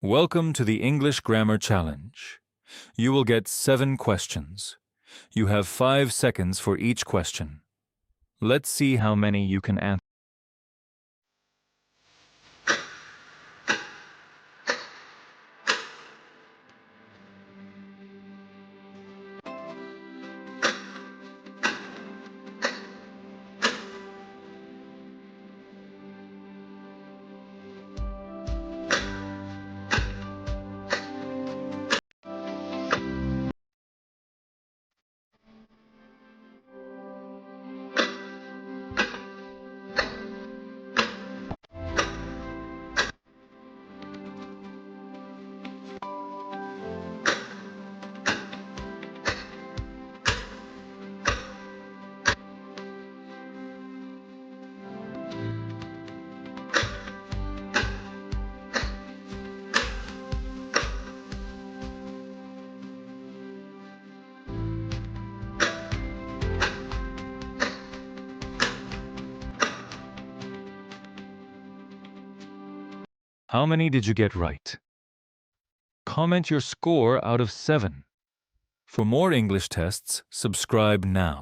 Welcome to the English Grammar Challenge. You will get 7 questions. You have 5 seconds for each question. Let's see how many you can answer. How many did you get right? Comment your score out of 7. For more English tests, subscribe now.